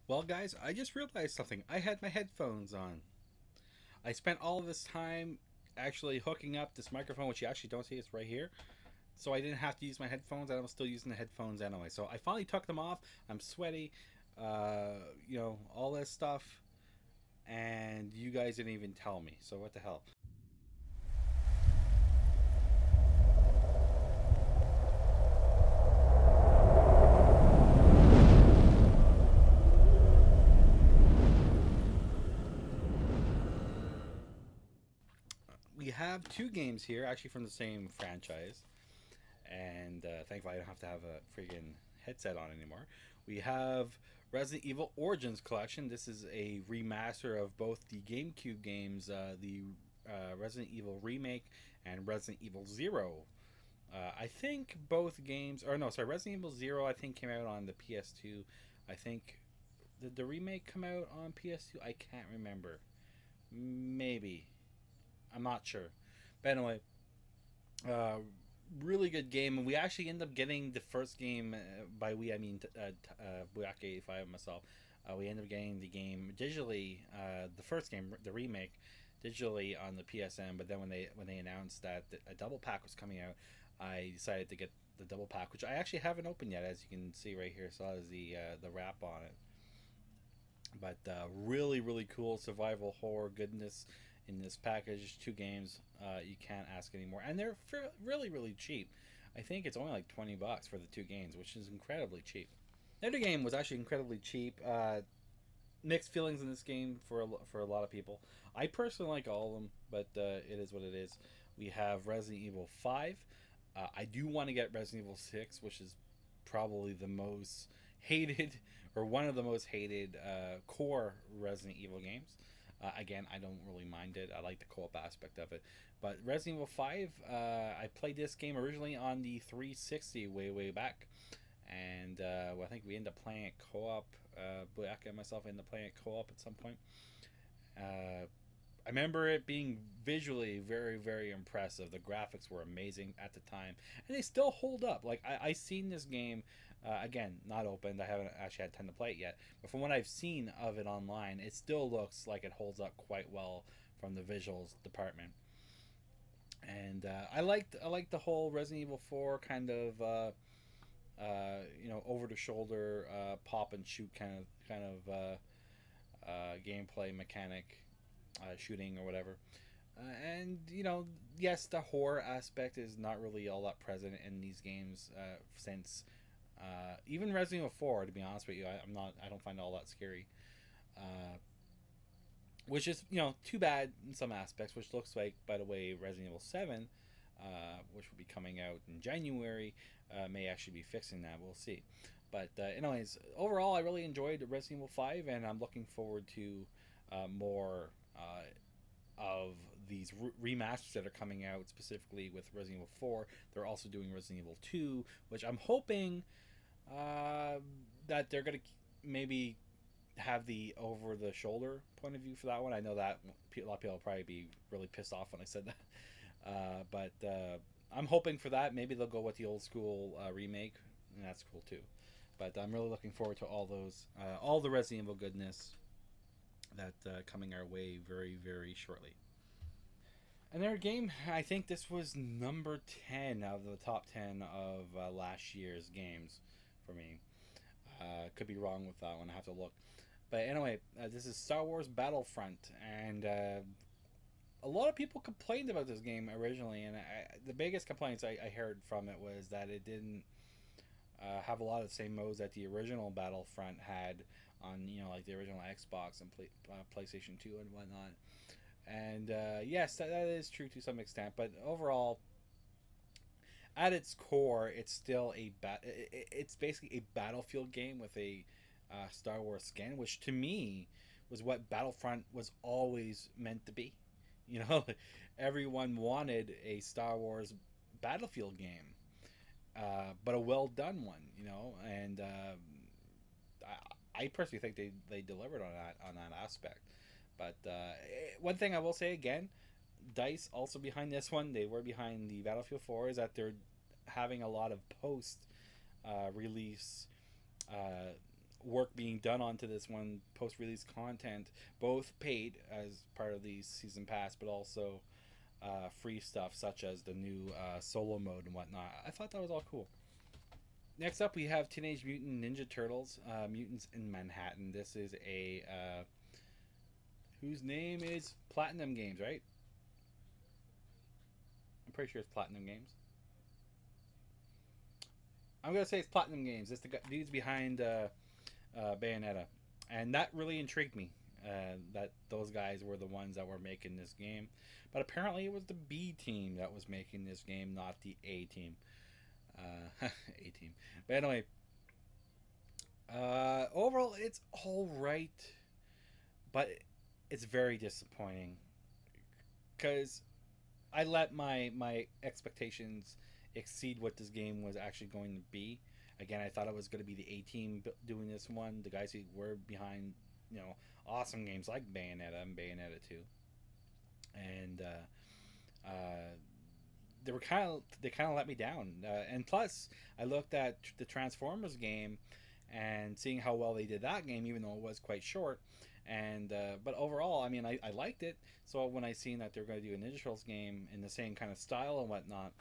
Well, guys, I just realized something. I had my headphones on. I spent all of this time actually hooking up this microphone, which you actually don't see. It's right here. So I didn't have to use my headphones, and I was still using the headphones anyway. So I finally took them off. I'm sweaty, all this stuff, and you guys didn't even tell me. So what the hell? We have two games here, actually from the same franchise, and thankfully I don't have to have a freaking headset on anymore. We have Resident Evil Origins Collection. This is a remaster of both the GameCube games, the Resident Evil Remake and Resident Evil Zero. I think both games, or no, sorry, Resident Evil Zero I think came out on the PS2. I think did the remake come out on PS2? I can't remember. Maybe. I'm not sure. But anyway, uh, really good game, and we actually end up getting the first game. By we, I mean Buyaka85 myself. We ended up getting the game digitally. The first game, the remake, digitally on the PSN. But then when they announced that a double pack was coming out, I decided to get the double pack, which I actually haven't opened yet, as you can see right here. So there's the wrap on it. But really, really cool survival horror goodness in this package. Two games, you can't ask anymore, and they're really, really cheap. I think it's only like $20 for the two games, which is incredibly cheap. The other game was actually incredibly cheap. Mixed feelings in this game for a lot of people. I personally like all of them, but it is what it is. We have Resident Evil 5. I do want to get Resident Evil 6, which is probably the most hated or one of the most hated core Resident Evil games. Again, I don't really mind it. I like the co-op aspect of it. But Resident Evil 5, I played this game originally on the 360 way back. And well, I think we ended up playing it co-op. Black and myself ended up playing it co-op at some point. I remember it being visually very, very impressive. The graphics were amazing at the time, and they still hold up. Like I seen this game again, not opened. I haven't actually had time to play it yet, but from what I've seen of it online, it still looks like it holds up quite well from the visuals department. And I liked the whole Resident Evil 4 kind of over the shoulder pop and shoot kind of gameplay mechanic, shooting or whatever. And yes, the horror aspect is not really all that present in these games since even Resident Evil 4. To be honest with you, I'm not. I don't find it all that scary. Uh, which is too bad in some aspects. Which looks like, by the way, Resident Evil 7, which will be coming out in January, may actually be fixing that. We'll see. But anyways, overall, I really enjoyed Resident Evil 5, and I'm looking forward to more of these remasters that are coming out, specifically with Resident Evil 4. They're also doing Resident Evil 2, which I'm hoping that they're going to maybe have the over the shoulder point of view for that one. I know that a lot of people will probably be really pissed off when I said that. But I'm hoping for that. Maybe they'll go with the old school remake, and that's cool too. But I'm really looking forward to all the Resident Evil goodness that coming our way very, very shortly. Another game, I think this was number 10 out of the top 10 of last year's games for me. Could be wrong with that one. I have to look. But anyway, this is Star Wars Battlefront, and a lot of people complained about this game originally, and the biggest complaints I heard from it was that it didn't have a lot of the same modes that the original Battlefront had on like the original Xbox and PlayStation 2 and whatnot. And yes, that is true to some extent, but overall, at its core, it's still it's basically a Battlefield game with a Star Wars skin, which to me was what Battlefront was always meant to be. Everyone wanted a Star Wars Battlefield game, but a well done one. And I personally think they delivered on that aspect. But one thing I will say again, DICE also behind this one. They were behind the Battlefield 4. Is that they're having a lot of post release work being done onto this one, post-release content, both paid as part of the season pass, but also free stuff such as the new solo mode and whatnot. I thought that was all cool. Next up, we have Teenage Mutant Ninja Turtles, Mutants in Manhattan. This is a whose name is Platinum Games, right? I'm pretty sure it's Platinum Games. I'm gonna say it's Platinum Games. It's the dudes behind Bayonetta, and that really intrigued me. That those guys were the ones that were making this game, but apparently it was the B team that was making this game, not the A team. A team. But anyway, overall it's all right, but it's very disappointing because I let my expectations exceed what this game was actually going to be. Again, I thought it was going to be the A team doing this one, the guys who were behind, awesome games like Bayonetta and Bayonetta 2, and they kind of let me down. And plus, I looked at the Transformers game and seeing how well they did that game, even though it was quite short. And but overall, I mean, I liked it. So when I seen that they're going to do a Ninja Turtles game in the same kind of style and whatnot,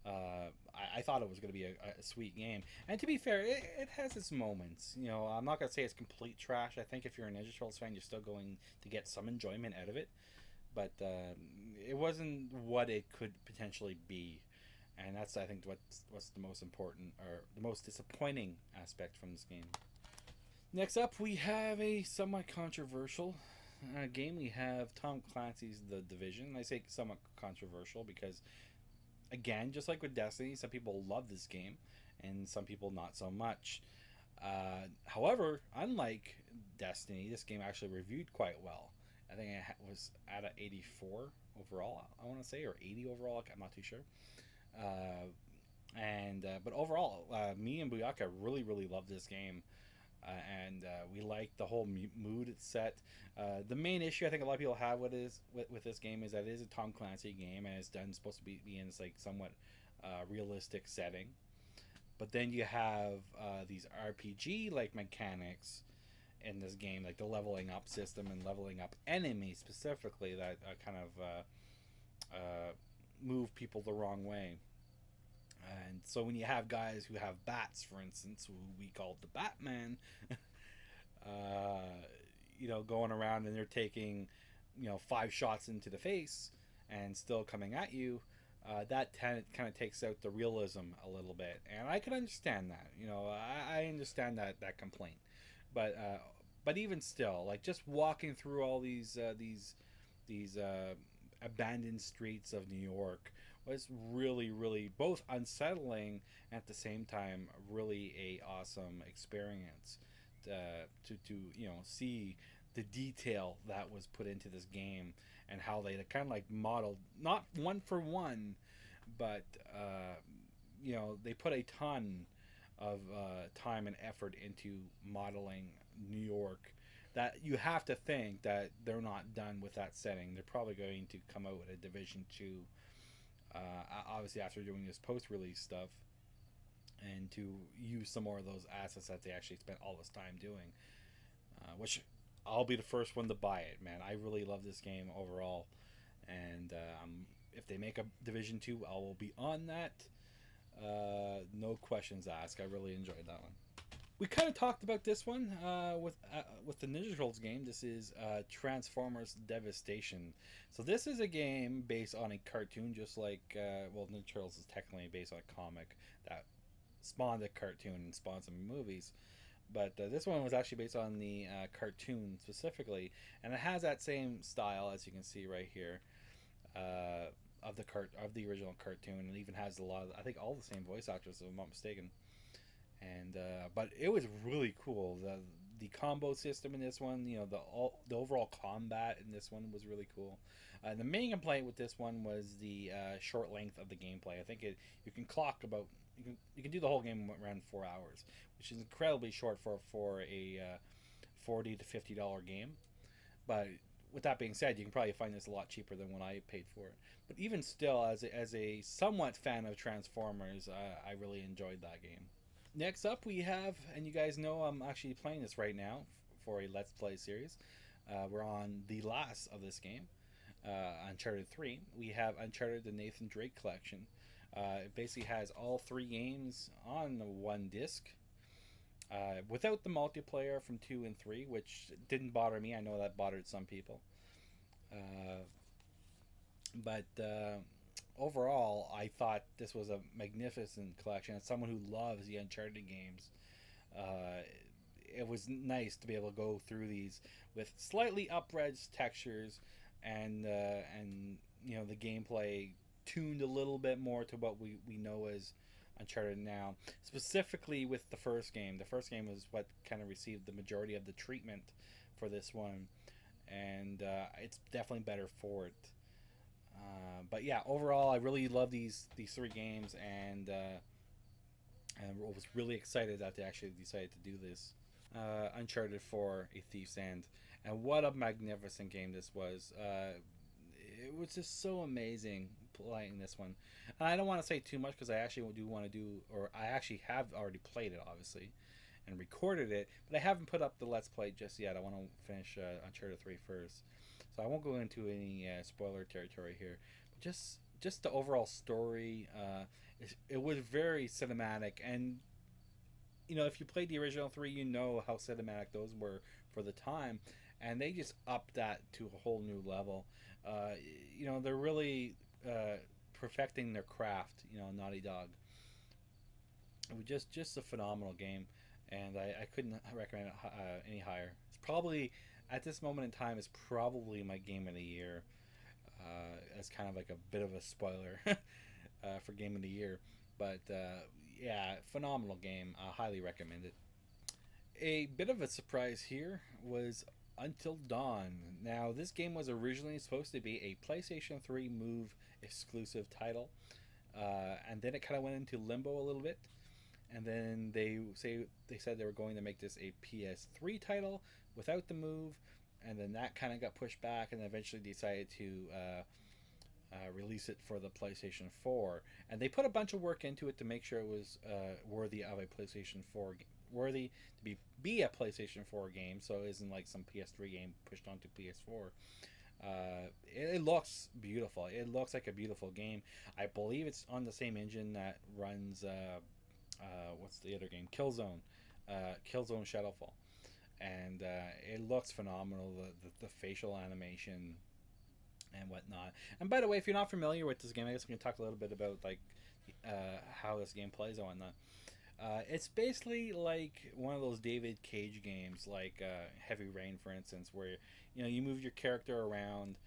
I thought it was going to be a sweet game. And to be fair, it has its moments. I'm not going to say it's complete trash. I think if you're a Ninja Turtles fan, you're still going to get some enjoyment out of it. But it wasn't what it could potentially be. And that's, I think, what's the most important or the most disappointing aspect from this game. Next up, we have a somewhat controversial game. We have Tom Clancy's The Division. I say somewhat controversial because, again, just like with Destiny, some people love this game and some people not so much. However, unlike Destiny, this game actually reviewed quite well. I think it was at an 84 overall, I want to say, or 80 overall. I'm not too sure. But overall, me and Buyaka really love this game. And we like the whole mood it's set. The main issue I think a lot of people have with this game is that it is a Tom Clancy game and it's supposed to be in this like somewhat realistic setting. But then you have these RPG like mechanics in this game, like the leveling up system and leveling up enemies specifically that kind of move people the wrong way. And so when you have guys who have bats, for instance, who we call the Batman, going around and they're taking, 5 shots into the face and still coming at you, that kind of takes out the realism a little bit. And I can understand that. I understand that complaint. But even still, like just walking through all these abandoned streets of New York was really both unsettling and at the same time really a awesome experience to see the detail that was put into this game and how they kind of like modeled, not one for one, but they put a ton of time and effort into modeling New York, that you have to think that they're not done with that setting. They're probably going to come out with a Division 2, obviously after doing this post-release stuff, and to use some more of those assets that they actually spent all this time doing, which I'll be the first one to buy it, man. I really love this game overall, and if they make a Division 2, I will be on that. No questions asked. I really enjoyed that one. We kind of talked about this one with the Ninja Turtles game. This is Transformers Devastation. So this is a game based on a cartoon, just like Ninja Turtles is technically based on a comic that spawned a cartoon and spawned some movies. But this one was actually based on the cartoon specifically, and it has that same style as you can see right here of the original cartoon. It even has a lot of, I think, all the same voice actors, if I'm not mistaken. And but it was really cool. The combo system in this one, the overall combat in this one was really cool. The main complaint with this one was the short length of the gameplay. I think you can clock about you can do the whole game around 4 hours, which is incredibly short for a $40 to $50 game. But with that being said, you can probably find this a lot cheaper than what I paid for it. But even still, as a somewhat fan of Transformers, I really enjoyed that game. Next up, we have, and you guys know I'm actually playing this right now for a Let's Play series. We're on the last of this game, Uncharted 3. We have Uncharted the Nathan Drake collection. It basically has all three games on one disc, without the multiplayer from 2 and 3, which didn't bother me. I know that bothered some people. Uh, but overall, I thought this was a magnificent collection. As someone who loves the Uncharted games, uh, it was nice to be able to go through these with slightly upres textures, and the gameplay tuned a little bit more to what we know as Uncharted now. Specifically with the first game. The first game was what kind of received the majority of the treatment for this one, and it's definitely better for it. But yeah, overall, I really love these three games, and was really excited that they actually decided to do this. Uncharted 4: A Thief's End, and what a magnificent game this was. It was just so amazing playing this one. And I don't want to say too much because I actually do want to do, or I actually have already played it, obviously, and recorded it, but I haven't put up the Let's Play just yet. I want to finish Uncharted 3 first. So I won't go into any spoiler territory here. But just the overall story, it was very cinematic, and if you played the original 3, you know how cinematic those were for the time, and they just upped that to a whole new level. Uh, they're really perfecting their craft. Naughty Dog. It was just a phenomenal game, and I couldn't recommend it any higher. It's probably, at this moment in time, is probably my game of the year. As kind of like a bit of a spoiler for game of the year, but yeah, phenomenal game. Highly recommend it. A bit of a surprise here was Until Dawn. Now, this game was originally supposed to be a PlayStation 3 Move exclusive title, and then it kind of went into limbo a little bit. And then they said they were going to make this a PS3 title without the Move, and then that kind of got pushed back, and eventually decided to release it for the PlayStation 4. And they put a bunch of work into it to make sure it was worthy of a PlayStation 4, worthy to be a PlayStation 4 game, so it isn't like some PS3 game pushed onto PS4. It looks beautiful. It looks like a beautiful game. I believe it's on the same engine that runs what's the other game? Killzone Shadowfall, and it looks phenomenal. The facial animation and whatnot. And by the way, if you're not familiar with this game, I guess we can talk a little bit about like how this game plays and whatnot. It's basically like one of those David Cage games, like Heavy Rain, for instance, where you move your character around,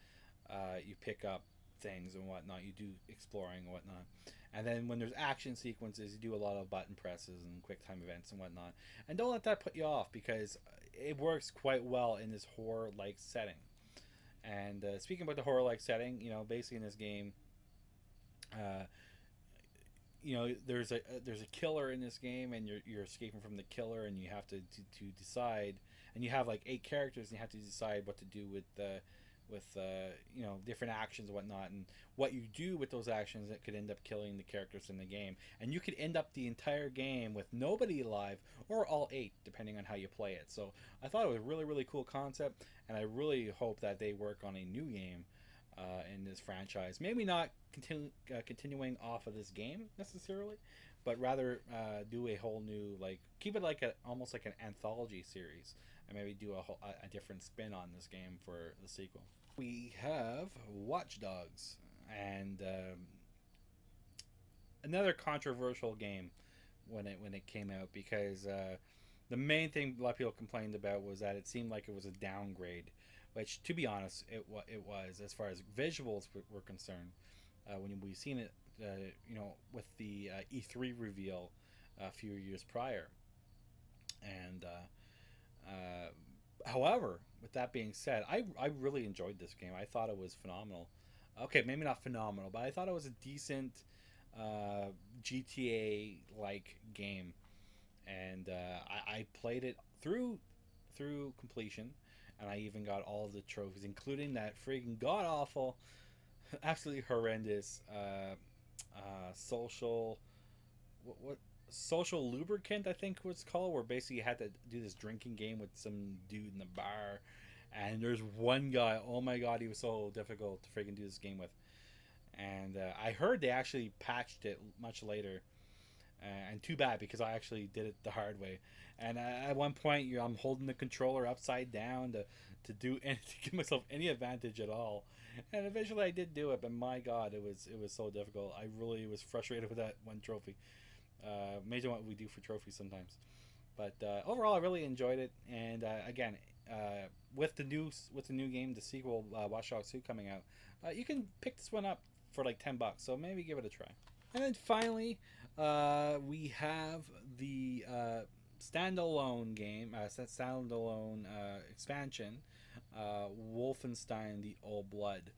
you pick up things and whatnot, you do exploring and whatnot, and then when there's action sequences, you do a lot of button presses and quick time events and whatnot. And don't let that put you off, because it works quite well in this horror-like setting. And speaking about the horror-like setting, basically in this game, uh, there's a killer in this game, and you're escaping from the killer, and you have to decide, and you have like 8 characters, and you have to decide what to do with different actions and whatnot, and what you do with those actions that could end up killing the characters in the game. And you could end up the entire game with nobody alive, or all 8, depending on how you play it. So I thought it was a really, really cool concept, and I really hope that they work on a new game in this franchise. Maybe not continuing off of this game necessarily, but rather do a whole new, like, keep it like almost like an anthology series, and maybe do a different spin on this game for the sequel. We have Watch Dogs, and another controversial game when it came out, because the main thing a lot of people complained about was that it seemed like it was a downgrade, which, to be honest, it was, as far as visuals were concerned. When we've seen it, with the E3 reveal a few years prior, and however, with that being said, I really enjoyed this game. I thought it was phenomenal. Okay, maybe not phenomenal, but I thought it was a decent GTA like game, and I played it through completion, and I even got all of the trophies, including that friggin' god awful, absolutely horrendous social. What Social Lubricant, I think was called, where basically you had to do this drinking game with some dude in the bar. And there's one guy, oh my god, he was so difficult to freaking do this game with. And I heard they actually patched it much later. And too bad because I actually did it the hard way. And at one point, I'm holding the controller upside down to do any, to give myself any advantage at all. And eventually, I did do it, but my God, it was so difficult. I really was frustrated with that one trophy. Amazing what we do for trophies sometimes. But overall, I really enjoyed it. And again, with the new game, the sequel, Watch Dogs 2 coming out, you can pick this one up for like $10. So maybe give it a try. And then finally, we have the standalone game, standalone expansion, Wolfenstein: The Old Blood.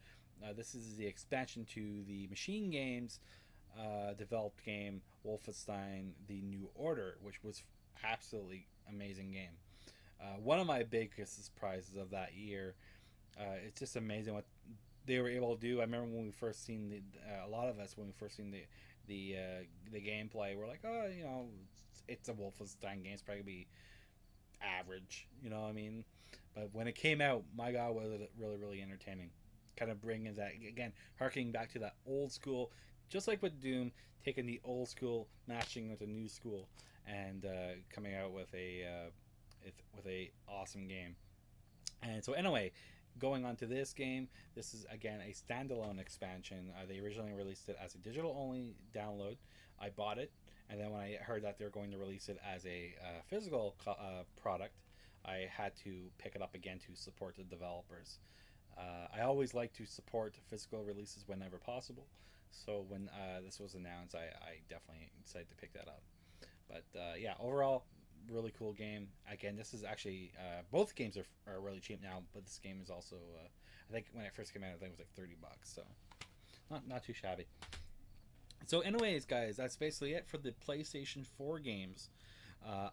This is the expansion to the Machine Games developed game Wolfenstein: The New Order, which was absolutely amazing game. One of my biggest surprises of that year. It's just amazing what they were able to do. I remember when we first seen a lot of us when we first seen the gameplay, we're like, oh, it's a Wolfenstein game. It's probably gonna be average, you know what I mean? But when it came out, my God, was it really, really entertaining. Kind of bringing that again, harking back to that old school, just like with Doom, taking the old school, matching with the new school, and coming out with a awesome game. And so anyway, going on to this game, this is again a standalone expansion. They originally released it as a digital only download. I bought it, and then when I heard that they're going to release it as a physical product, I had to pick it up again to support the developers. I always like to support physical releases whenever possible. So when this was announced, I definitely decided to pick that up. But yeah, overall, really cool game. Again, this is actually both games are really cheap now, but this game is also I think when it first came out, I think it was like $30, so not too shabby. So, anyways, guys, that's basically it for the PlayStation 4 games.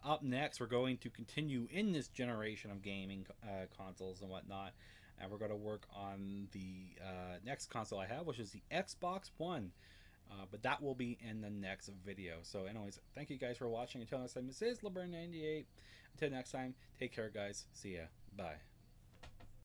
Up next, we're going to continue in this generation of gaming consoles and whatnot, and we're going to work on the next console I have, which is the Xbox One. But that will be in the next video. So anyways, thank you guys for watching. Until next time, this is Leburn98. Until next time, take care, guys. See ya. Bye.